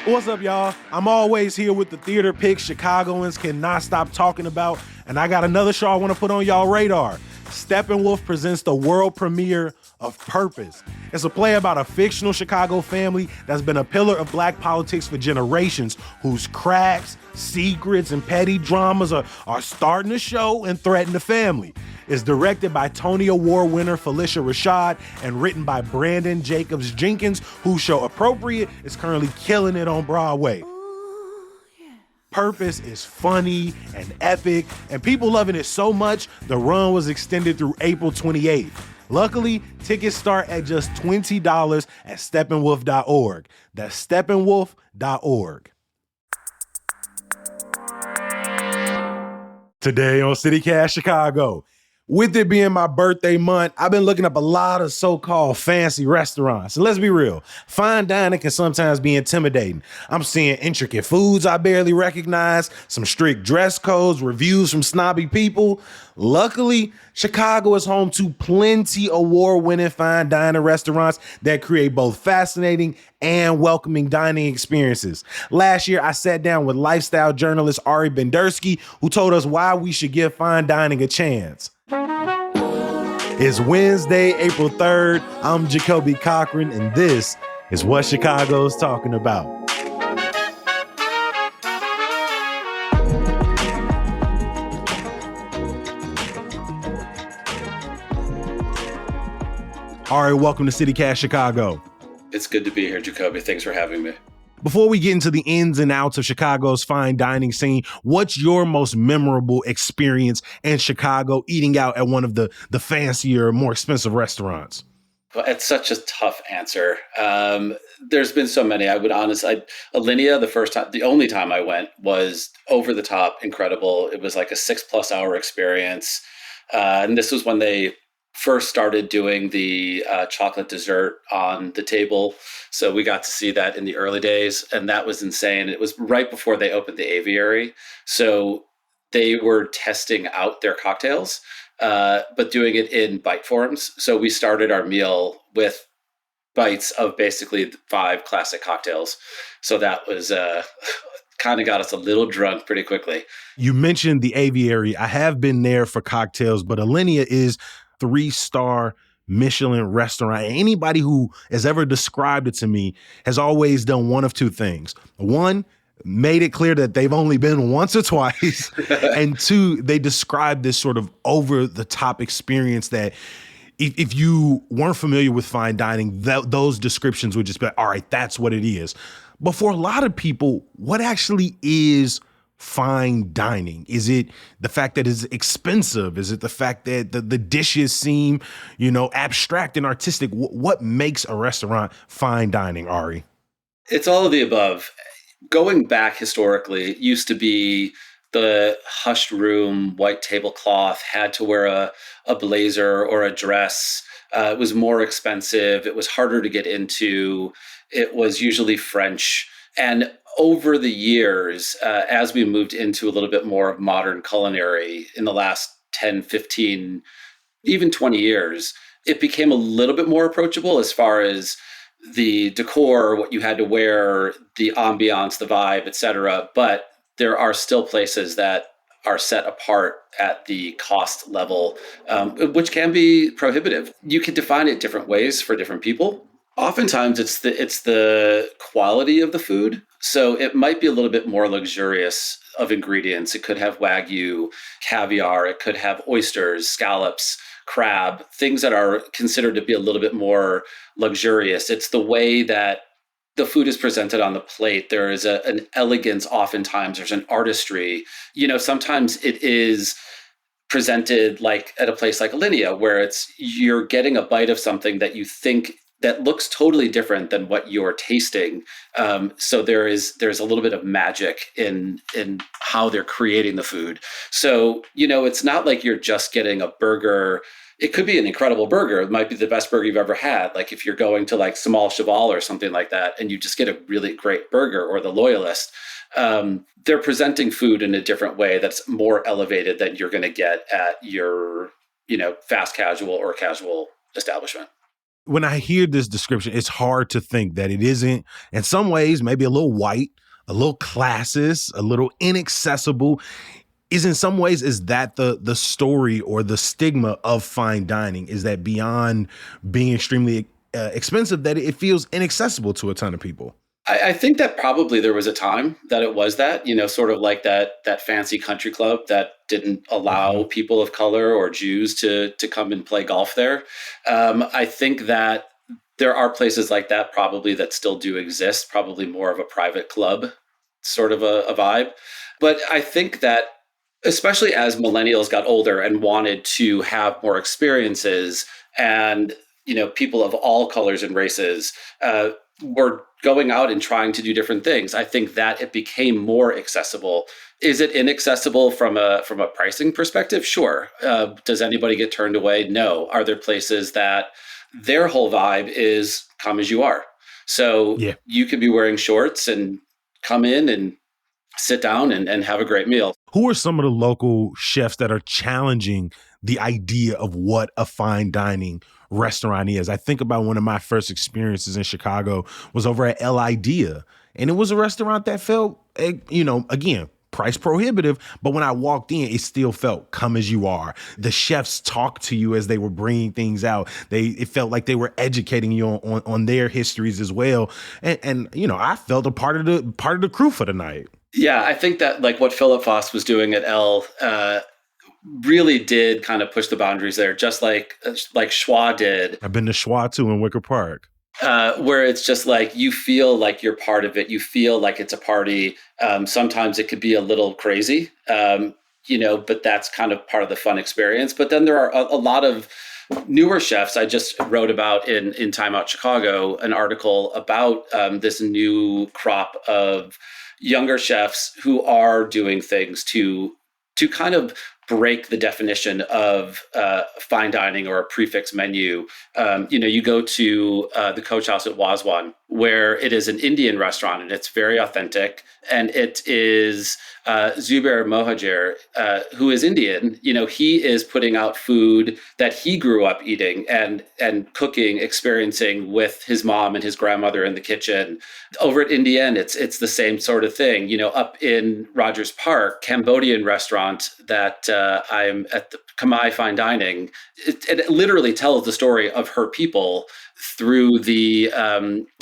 What's up, y'all? I'm always here with the theater picks Chicagoans cannot stop talking about, and I got another show I want to put on y'all radar. Steppenwolf presents the world premiere of Purpose. It's a play about a fictional Chicago family that's been a pillar of black politics for generations, whose cracks, secrets, and petty dramas are starting to show and threaten the family. It's directed by Tony Award winner Felicia Rashad and written by Brandon Jacobs Jenkins, whose show Appropriate is currently killing it on Broadway. Purpose is funny and epic, and people loving it so much, the run was extended through April 28th. Luckily, tickets start at just $20 at steppenwolf.org. That's steppenwolf.org. Today on CityCast Chicago. With it being my birthday month, I've been looking up a lot of so-called fancy restaurants. And let's be real, fine dining can sometimes be intimidating. I'm seeing intricate foods I barely recognize, some strict dress codes, reviews from snobby people. Luckily, Chicago is home to plenty award-winning fine dining restaurants that create both fascinating and welcoming dining experiences. Last year, I sat down with lifestyle journalist Ari Bendersky, who told us why we should give fine dining a chance. It's Wednesday, April 3rd. I'm Jacoby Cochran, and this is what Chicago's talking about. All right, welcome to CityCast Chicago. It's good to be here, Jacoby. Thanks for having me. Before we get into the ins and outs of Chicago's fine dining scene, what's your most memorable experience in Chicago eating out at one of the fancier, more expensive restaurants? Well, it's such a tough answer. There's been so many. Alinea, the only time I went was over the top, incredible. It was like a 6+ hour experience. And this was when they first started doing the chocolate dessert on the table. So we got to see that in the early days, and that was insane. It was right before they opened the aviary. So they were testing out their cocktails, but doing it in bite forms. So we started our meal with bites of basically 5 classic cocktails. So that was kind of got us a little drunk pretty quickly. You mentioned the aviary. I have been there for cocktails, but Alinea is 3-star Michelin restaurant. Anybody who has ever described it to me has always done one of two things. One, made it clear that they've only been once or twice. And two, they described this sort of over-the-top experience that if you weren't familiar with fine dining, those descriptions would just be like, all right, that's what it is. But for a lot of people, what actually is fine dining? Is it the fact that it's expensive? Is it the fact that the dishes seem, abstract and artistic? What makes a restaurant fine dining, Ari? It's all of the above. Going back historically, it used to be the hushed room, white tablecloth, had to wear a blazer or a dress. It was more expensive. It was harder to get into. It was usually French. And over the years, as we moved into a little bit more of modern culinary in the last 10, 15, even 20 years, it became a little bit more approachable as far as the decor, what you had to wear, the ambiance, the vibe, etc. But there are still places that are set apart at the cost level, which can be prohibitive. You can define it different ways for different people. Oftentimes it's the quality of the food. So it might be a little bit more luxurious of ingredients. It could have Wagyu, caviar, it could have oysters, scallops, crab, things that are considered to be a little bit more luxurious. It's the way that the food is presented on the plate. There is an elegance, oftentimes there's an artistry. Sometimes it is presented like at a place like Alinea, where you're getting a bite of something that you think that looks totally different than what you're tasting. So there's a little bit of magic in how they're creating the food. So, it's not like you're just getting a burger. It could be an incredible burger. It might be the best burger you've ever had. Like if you're going to like Samal Cheval or something like that, and you just get a really great burger, or the Loyalist, they're presenting food in a different way that's more elevated than you're going to get at your, fast casual or casual establishment. When I hear this description, it's hard to think that it isn't, in some ways, maybe a little white, a little classist, a little inaccessible. Is in some ways, is that the story or the stigma of fine dining? Is that beyond being extremely expensive, that it feels inaccessible to a ton of people? I think that probably there was a time that it was that, sort of like that fancy country club that didn't allow Mhm. people of color or Jews to come and play golf there. I think that there are places like that probably that still do exist, probably more of a private club sort of a vibe. But I think that especially as millennials got older and wanted to have more experiences and people of all colors and races were going out and trying to do different things, I think that it became more accessible. Is it inaccessible from a pricing perspective? Sure. Does anybody get turned away? No. Are there places that their whole vibe is come as you are? So Yeah. you could be wearing shorts and come in and sit down and have a great meal. Who are some of the local chefs that are challenging the idea of what a fine dining restaurant is? I think about one of my first experiences in Chicago was over at El Idea, and it was a restaurant that felt, again, price prohibitive, but when I walked in, it still felt come as you are. The chefs talked to you as they were bringing things out. It felt like they were educating you on their histories as well, and I felt a part of the crew for the night. Yeah, I think that like what Philip Foss was doing at L really did kind of push the boundaries there, just like Schwa did, I've been to Schwa too in Wicker Park. where it's just like you feel like you're part of it. You feel like it's a party. Sometimes it could be a little crazy, but that's kind of part of the fun experience. But then there are a lot of newer chefs. I just wrote about in Time Out Chicago an article about this new crop of younger chefs who are doing things to kind of break the definition of fine dining or a prefix menu. You go to the Coach House at Wazwan, where it is an Indian restaurant and it's very authentic. And it is Zubair Mohajir, who is Indian. He is putting out food that he grew up eating and cooking, experiencing with his mom and his grandmother in the kitchen. Over at Indian, it's the same sort of thing. Up in Rogers Park, Cambodian restaurant that I'm at the Khmer Fine Dining. It literally tells the story of her people through the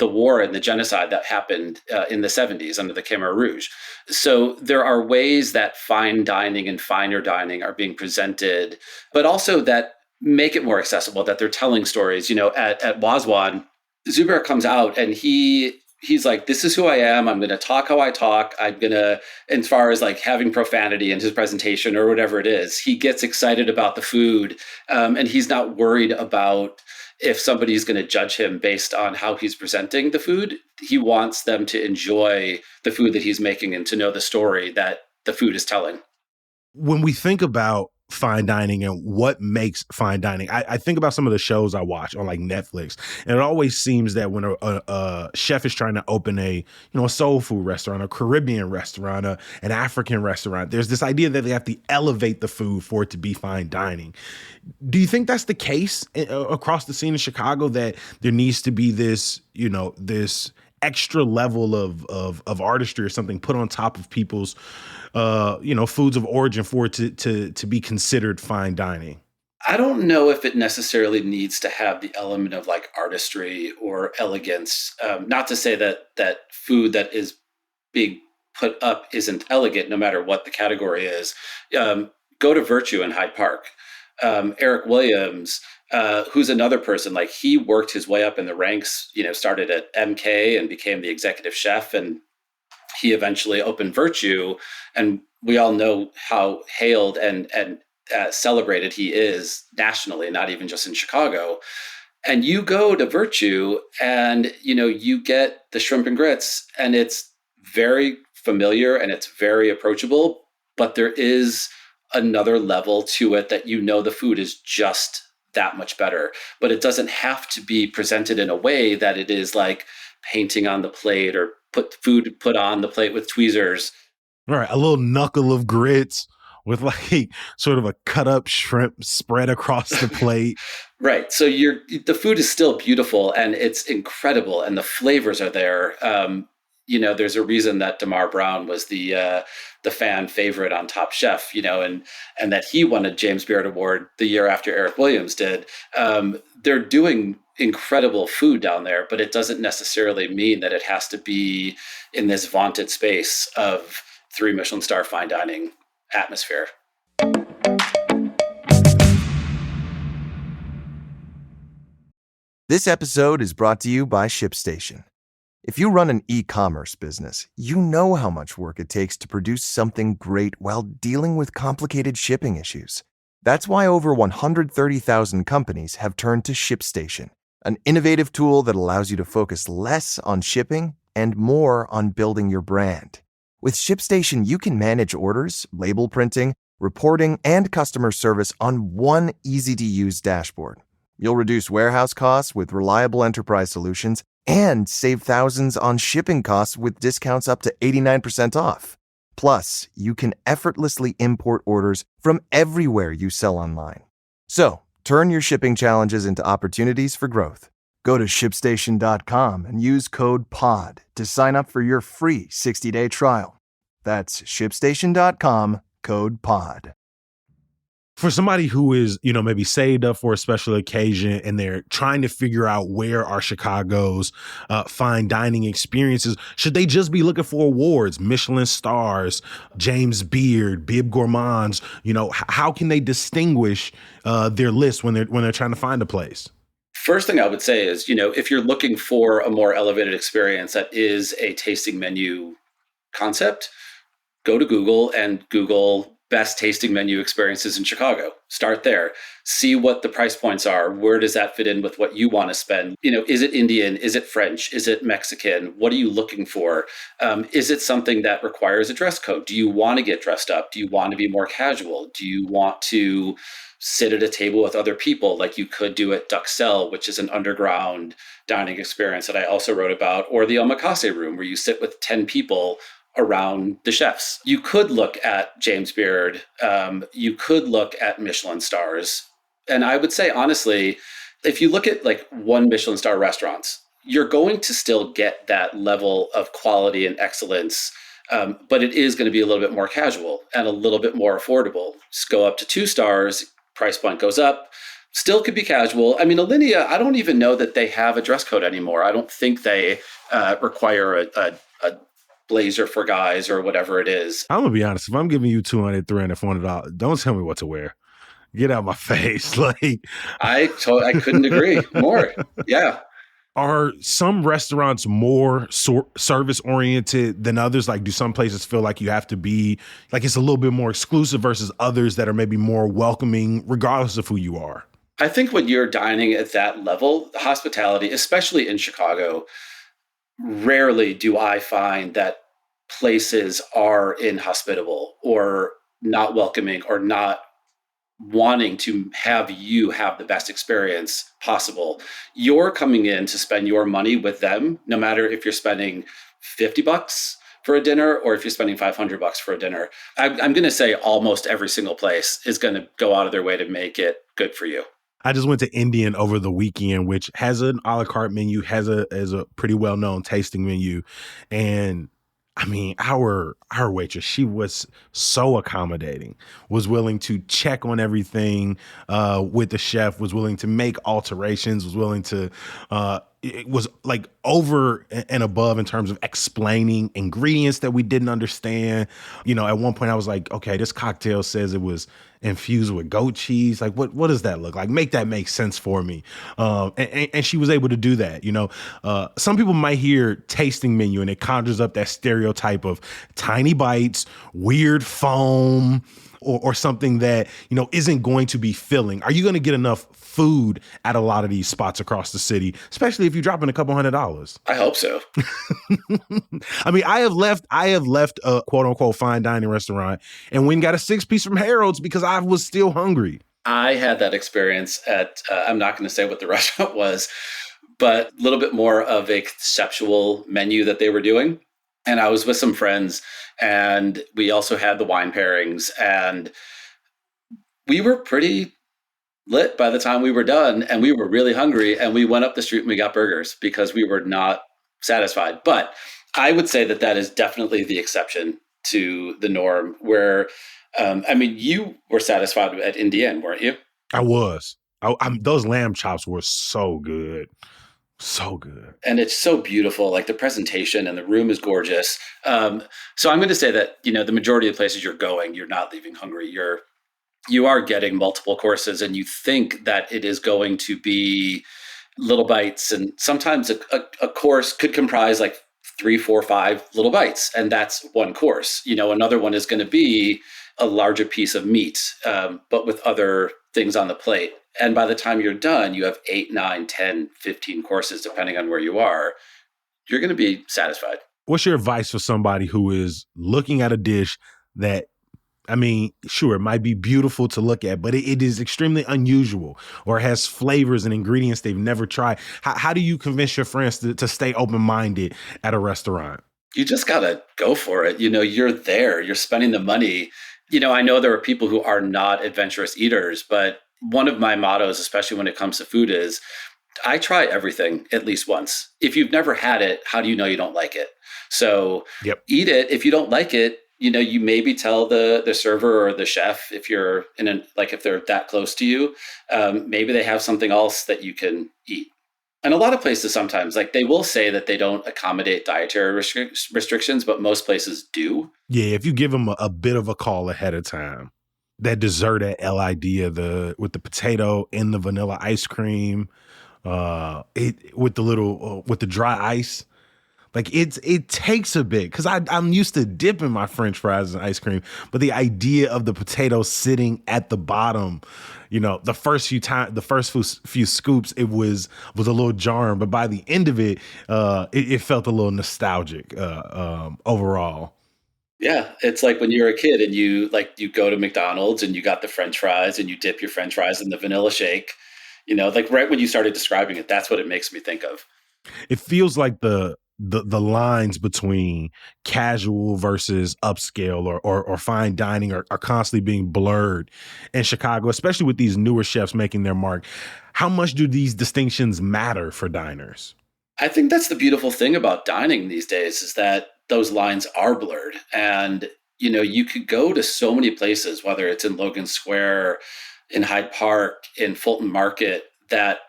war and the genocide that happened in the 70s under the Khmer Rouge. So there are ways that fine dining and finer dining are being presented, but also that make it more accessible, that they're telling stories. At Wazwan, Zubair comes out and he's like, this is who I am. I'm going to talk how I talk. I'm going to, as far as like having profanity in his presentation or whatever it is, he gets excited about the food. And he's not worried about if somebody's going to judge him based on how he's presenting the food. He wants them to enjoy the food that he's making and to know the story that the food is telling. When we think about fine dining and what makes fine dining, I think about some of the shows I watch on like Netflix, and it always seems that when a chef is trying to open a soul food restaurant, a Caribbean restaurant, an African restaurant, there's this idea that they have to elevate the food for it to be fine dining. Do you think that's the case across the scene in Chicago, that there needs to be this extra level of artistry or something put on top of people's foods of origin for it to be considered fine dining? I don't know if it necessarily needs to have the element of like artistry or elegance. Not to say that food that is being put up isn't elegant, no matter what the category is. Go to Virtue in Hyde Park. Eric Williams, who's another person, like he worked his way up in the ranks, started at MK and became the executive chef. And he eventually opened Virtue. And we all know how hailed and celebrated he is nationally, not even just in Chicago. And you go to Virtue and, you get the shrimp and grits and it's very familiar and it's very approachable, but there is another level to it that the food is just that much better. But it doesn't have to be presented in a way that it is like painting on the plate or put on the plate with tweezers. All right, a little knuckle of grits with like sort of a cut up shrimp spread across the plate. Right. So the food is still beautiful and it's incredible and the flavors are there. There's a reason that Damar Brown was the fan favorite on Top Chef, and that he won a James Beard Award the year after Eric Williams did. They're doing incredible food down there, but it doesn't necessarily mean that it has to be in this vaunted space of 3 Michelin star fine dining atmosphere. This episode is brought to you by ShipStation. If you run an e-commerce business, you know how much work it takes to produce something great while dealing with complicated shipping issues. That's why over 130,000 companies have turned to ShipStation, an innovative tool that allows you to focus less on shipping and more on building your brand. With ShipStation, you can manage orders, label printing, reporting, and customer service on one easy-to-use dashboard. You'll reduce warehouse costs with reliable enterprise solutions and save thousands on shipping costs with discounts up to 89% off. Plus, you can effortlessly import orders from everywhere you sell online. So, turn your shipping challenges into opportunities for growth. Go to ShipStation.com and use code POD to sign up for your free 60-day trial. That's ShipStation.com, code POD. For somebody who is, maybe saved up for a special occasion and they're trying to figure out where are Chicago's fine dining experiences, should they just be looking for awards, Michelin stars, James Beard, Bib Gourmands? How can they distinguish their list when they're trying to find a place? First thing I would say is, if you're looking for a more elevated experience that is a tasting menu concept, go to Google and Google best tasting menu experiences in Chicago. Start there. See what the price points are. Where does that fit in with what you want to spend? Is it Indian? Is it French? Is it Mexican? What are you looking for? Is it something that requires a dress code? Do you want to get dressed up? Do you want to be more casual? Do you want to sit at a table with other people like you could do at Duxelle, which is an underground dining experience that I also wrote about, or the Omakase room where you sit with 10 people around the chefs? You could look at James Beard. You could look at Michelin stars. And I would say, honestly, if you look at like 1 Michelin star restaurants, you're going to still get that level of quality and excellence. But it is going to be a little bit more casual and a little bit more affordable. Just go up to 2 stars, price point goes up. Still could be casual. I mean, Alinea, I don't even know that they have a dress code anymore. I don't think they require a blazer for guys or whatever it is. I'm gonna be honest. If I'm giving you $200, $300, $400, don't tell me what to wear. Get out of my face. Like, I couldn't agree more. Yeah. Are some restaurants more service oriented than others? Like, do some places feel like you have to be like it's a little bit more exclusive versus others that are maybe more welcoming, regardless of who you are? I think when you're dining at that level, the hospitality, especially in Chicago, rarely do I find that places are inhospitable or not welcoming or not wanting to have you have the best experience possible. You're coming in to spend your money with them, no matter if you're spending $50 for a dinner or if you're spending $500 for a dinner. I'm going to say almost every single place is going to go out of their way to make it good for you. I just went to Indian over the weekend, which has an a la carte menu, has a pretty well-known tasting menu. And I mean, our waitress, she was so accommodating, was willing to check on everything with the chef, was willing to make alterations, was willing to, it was like over and above in terms of explaining ingredients that we didn't understand. At one point I was like, okay, this cocktail says it was infused with goat cheese. Like, what does that look like? Make that make sense for me. And she was able to do that. Some people might hear tasting menu and it conjures up that stereotype of tiny bites, weird foam, or something that, isn't going to be filling. Are you going to get enough food at a lot of these spots across the city, especially if you're dropping a couple $100s? I hope so. I mean, I have left a quote unquote fine dining restaurant and went and got a 6-piece from Harold's because I was still hungry. I had that experience at, I'm not going to say what the restaurant was, but a little bit more of a conceptual menu that they were doing. And I was with some friends And we also had the wine pairings, and we were pretty lit by the time we were done, and we were really hungry, and we went up the street and we got burgers because we were not satisfied. But I would say that that is definitely the exception to the norm where, I mean, you were satisfied at Indian, weren't you? I was. Those lamb chops were so good. So good. And it's so beautiful, like the presentation and the room is gorgeous. So I'm going to say that, the majority of places you're going, you're not leaving hungry. You are getting multiple courses, and you think that it is going to be little bites. And sometimes a course could comprise like 3, 4, 5 little bites, and that's one course. Another one is going to be a larger piece of meat, but with other things on the plate. And by the time you're done, you have 8, 9, 10, 15 courses, depending on where you are. You're going to be satisfied. What's your advice for somebody who is looking at a dish that, I mean, sure, it might be beautiful to look at, but it is extremely unusual or has flavors and ingredients they've never tried? How do you convince your friends to stay open-minded at a restaurant? You just got to go for it. You're there, you're spending the money. I know there are people who are not adventurous eaters, but one of my mottos, especially when it comes to food, is I try everything at least once. If you've never had it, how do you know you don't like it? So Eat it. If you don't like it, you maybe tell the server or the chef, if you're if they're that close to you, maybe they have something else that you can eat. And a lot of places sometimes, like, they will say that they don't accommodate dietary restrictions, but most places do. Yeah, if you give them a bit of a call ahead of time. That dessert at El Idea, with the potato and the vanilla ice cream, with the dry ice. Like, it takes a bit, because I'm used to dipping my French fries in ice cream, but the idea of the potato sitting at the bottom, the first few scoops, it was a little jarring, but by the end of it, it felt a little nostalgic overall. Yeah, it's like when you're a kid and you go to McDonald's and you got the French fries and you dip your French fries in the vanilla shake. Like right when you started describing it, that's what it makes me think of. It feels like the lines between casual versus upscale or fine dining are constantly being blurred in Chicago, especially with these newer chefs making their mark. How much do these distinctions matter for diners? I think that's the beautiful thing about dining these days, is that those lines are blurred. And, you could go to so many places, whether it's in Logan Square, in Hyde Park, in Fulton Market, that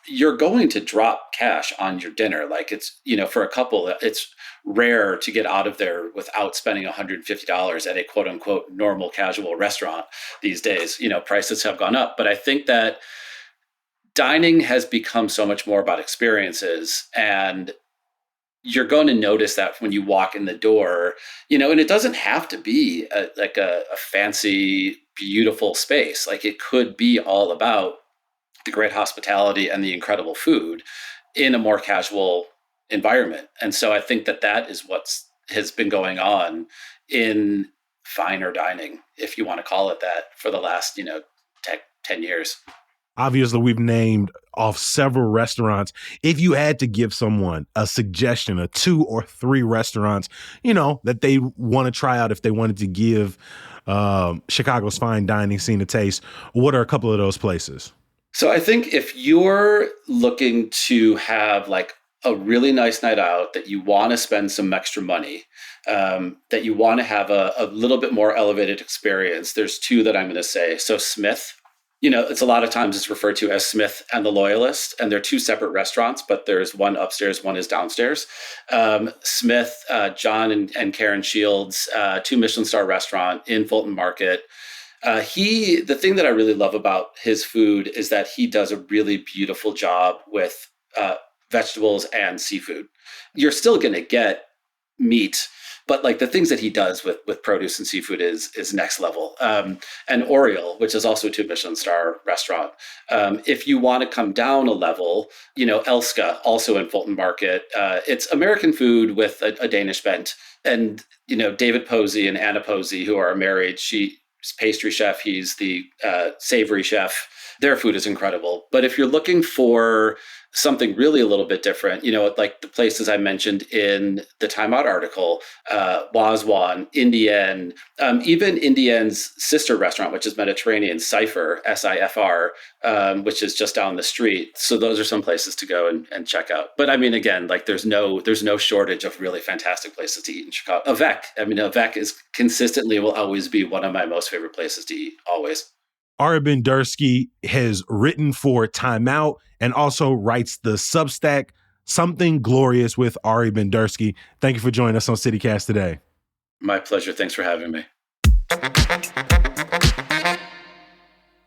you're going to drop cash on your dinner. Like, it's, for a couple, it's rare to get out of there without spending $150 at a quote unquote normal casual restaurant these days. Prices have gone up, but I think that dining has become so much more about experiences, and you're going to notice that when you walk in the door, and it doesn't have to be a fancy, beautiful space. Like, it could be all about the great hospitality and the incredible food in a more casual environment. And so I think that is has been going on in finer dining, if you want to call it that, for the last, 10 years. Obviously, we've named off several restaurants. If you had to give someone a suggestion of 2 or 3 restaurants, that they want to try out if they wanted to give Chicago's fine dining scene a taste, what are a couple of those places? So I think if you're looking to have like a really nice night out, that you want to spend some extra money, that you want to have a little bit more elevated experience, there's 2 that I'm going to say. So Smith. It's a lot of times it's referred to as Smith and the Loyalist, and they're 2 separate restaurants, but there's one upstairs, one is downstairs. Smith, John and Karen Shields, 2 Michelin star restaurant in Fulton Market. The thing that I really love about his food is that he does a really beautiful job with vegetables and seafood. You're still going to get meat, but like the things that he does with produce and seafood is next level. And Oriole, which is also a 2 Michelin star restaurant. If you want to come down a level, Elska, also in Fulton Market. It's American food with a Danish bent. And, David Posey and Anna Posey, who are married, she's pastry chef, he's the savory chef. Their food is incredible. But if you're looking for something really a little bit different, like the places I mentioned in the Time Out article, Wazwan, Indian, even Indian's sister restaurant, which is Mediterranean, Cipher, SIFR, which is just down the street. So those are some places to go and check out. But I mean, again, like there's no shortage of really fantastic places to eat in Chicago. Avec is consistently will always be one of my most favorite places to eat, always. Ari Bendersky has written for Time Out and also writes the Substack Something Glorious with Ari Bendersky. Thank you for joining us on CityCast today. My pleasure. Thanks for having me.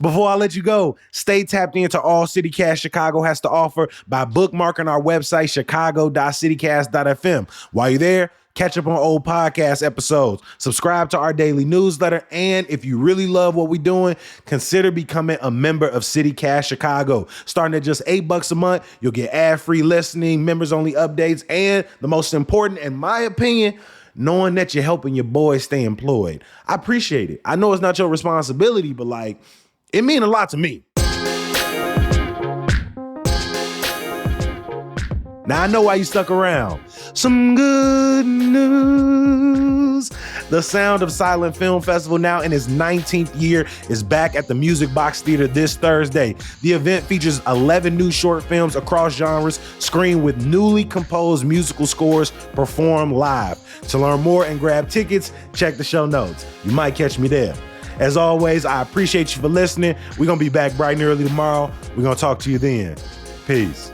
Before I let you go, stay tapped into all CityCast Chicago has to offer by bookmarking our website, chicago.citycast.fm. While you're there, catch up on old podcast episodes, subscribe to our daily newsletter, and if you really love what we're doing, consider becoming a member of CityCast Chicago. Starting at just $8 a month, you'll get ad-free listening, members-only updates, and the most important, in my opinion, knowing that you're helping your boys stay employed. I appreciate it. I know it's not your responsibility, but it means a lot to me. Now I know why you stuck around. Some good news. The Sound of Silent Film Festival, now in its 19th year, is back at the Music Box Theater this Thursday. The event features 11 new short films across genres, screened with newly composed musical scores performed live. To learn more and grab tickets, check the show notes. You might catch me there. As always, I appreciate you for listening. We're going to be back bright and early tomorrow. We're going to talk to you then. Peace.